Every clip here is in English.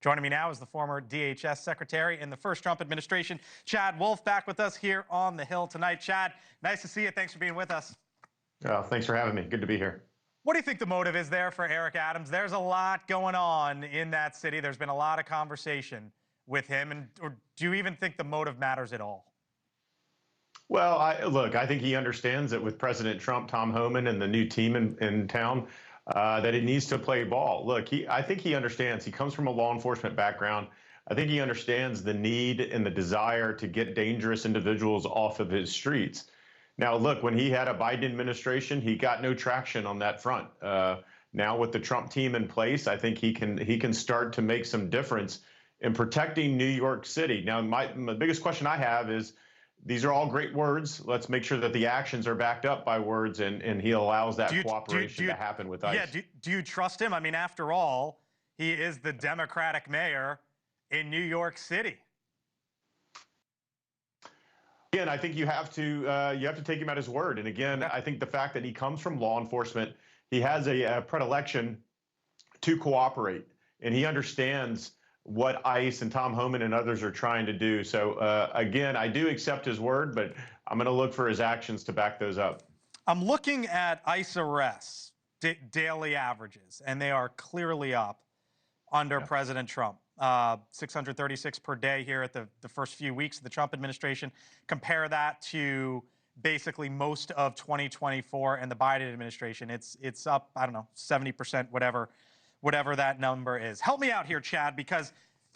Joining me now is the former DHS Secretary in the first Trump administration, Chad Wolf, back with us here on the Hill tonight. Chad, nice to see you. Thanks for being with us. Thanks for having me. Good to be here. What do you think the motive is there for Eric Adams? There's a lot going on in that city. There's been a lot of conversation with him. Or do you even think the motive matters at all? Well, I think he understands that with President Trump, Tom Homan, and the new team in town, that he needs to play ball. Look, I think he understands. He comes from a law enforcement background. I think he understands the need and the desire to get dangerous individuals off of his streets. Now, look, when he had a Biden administration, he got no traction on that front. Now, with the Trump team in place, I think he can start to make some difference in protecting New York City. Now, the biggest question I have is, these are all great words. Let's make sure that the actions are backed up by words, and he allows that cooperation to happen with ICE. Yeah, do you trust him? I mean, after all, he is the Democratic mayor in New York City. Again, I think you have to take him at his word. And again, I think the fact that he comes from law enforcement, he has a predilection to cooperate, and he understands what ICE and Tom Homan and others are trying to do. So again, I do accept his word, but I'm going to look for his actions to back those up. I'm looking at ICE arrests, daily averages, and they are clearly up under President Trump. 636 per day here at the first few weeks of the Trump administration. Compare that to basically most of 2024 and the Biden administration. It's up, I don't know, 70%, whatever that number is. Help me out here, Chad, because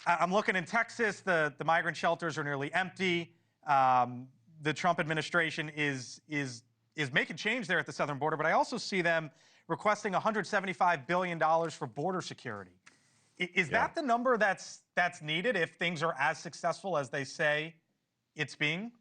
I'm looking in Texas, the migrant shelters are nearly empty. The Trump administration is making change there at the southern border, but I also see them requesting $175 billion for border security. Is that the number that's needed if things are as successful as they say it's being?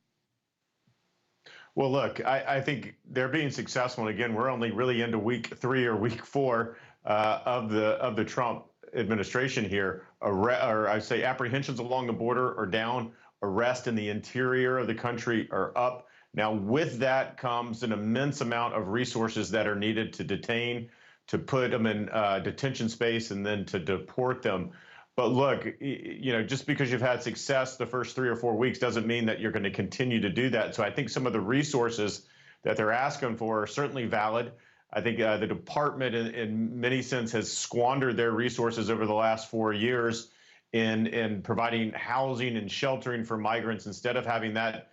Well, look, I think they're being successful. And again, we're only really into week 3 or week 4 of the Trump administration here. Or I say apprehensions along the border are down. Arrests in the interior of the country are up. Now, with that comes an immense amount of resources that are needed to detain, to put them in detention space, and then to deport them. But look, just because you've had success the first 3 or 4 weeks doesn't mean that you're going to continue to do that. So I think some of the resources that they're asking for are certainly valid. I think the department, in many sense, has squandered their resources over the last 4 years in providing housing and sheltering for migrants instead of having that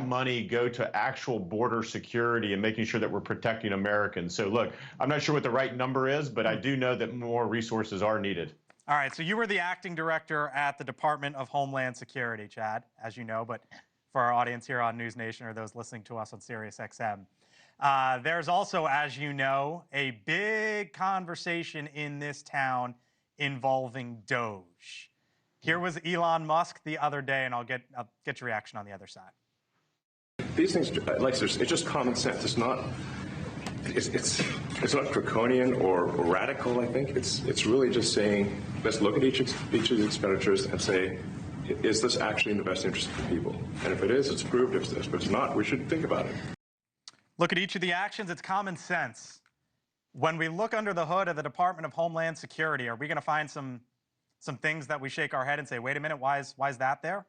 money go to actual border security and making sure that we're protecting Americans. So look, I'm not sure what the right number is, but I do know that more resources are needed. All right, so you were the acting director at the Department of Homeland Security, Chad, as you know, but for our audience here on NewsNation or those listening to us on SiriusXM. There's also, as you know, a big conversation in this town involving Doge. Here was Elon Musk the other day, and I'll get your reaction on the other side. These things, it's just common sense. It's not draconian or radical. I think it's really just saying, let's look at each of the expenditures and say, is this actually in the best interest of the people? And if it is, it's approved. If it's not, we should think about it. Look at each of the actions. It's common sense. When we look under the hood of the Department of Homeland Security, are we going to find some things that we shake our head and say, wait a minute, why is that there?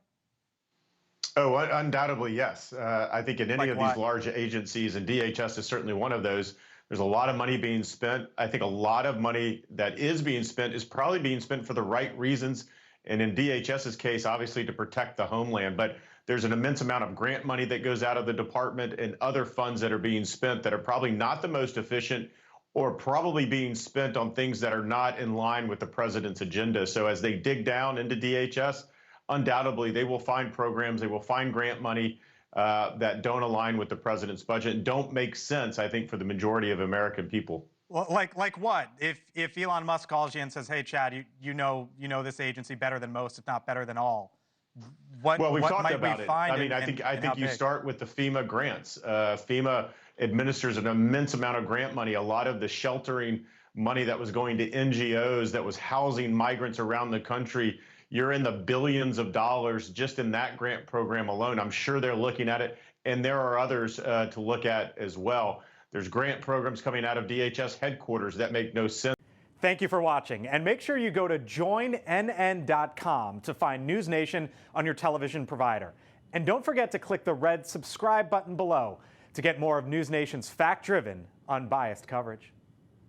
Oh, undoubtedly, yes. I think in any of these large agencies, and DHS is certainly one of those, there's a lot of money being spent. I think a lot of money that is being spent is probably being spent for the right reasons. And in DHS's case, obviously to protect the homeland. But there's an immense amount of grant money that goes out of the department and other funds that are being spent that are probably not the most efficient, or probably being spent on things that are not in line with the president's agenda. So as they dig down into DHS, undoubtedly, they will find programs, they will find grant money that don't align with the president's budget and don't make sense, I think, for the majority of American people. Well, like what? If Elon Musk calls you and says, "Hey, Chad, you know this agency better than most, if not better than all," well, we've talked about it. I mean, I think you start with the FEMA grants. FEMA administers an immense amount of grant money. A lot of the sheltering money that was going to NGOs that was housing migrants around the country. You're in the billions of dollars just in that grant program alone. I'm sure they're looking at it, and there are others to look at as well. There's grant programs coming out of DHS headquarters that make no sense. Thank you for watching, and make sure you go to joinnn.com to find NewsNation on your television provider. And don't forget to click the red subscribe button below to get more of NewsNation's fact-driven, unbiased coverage.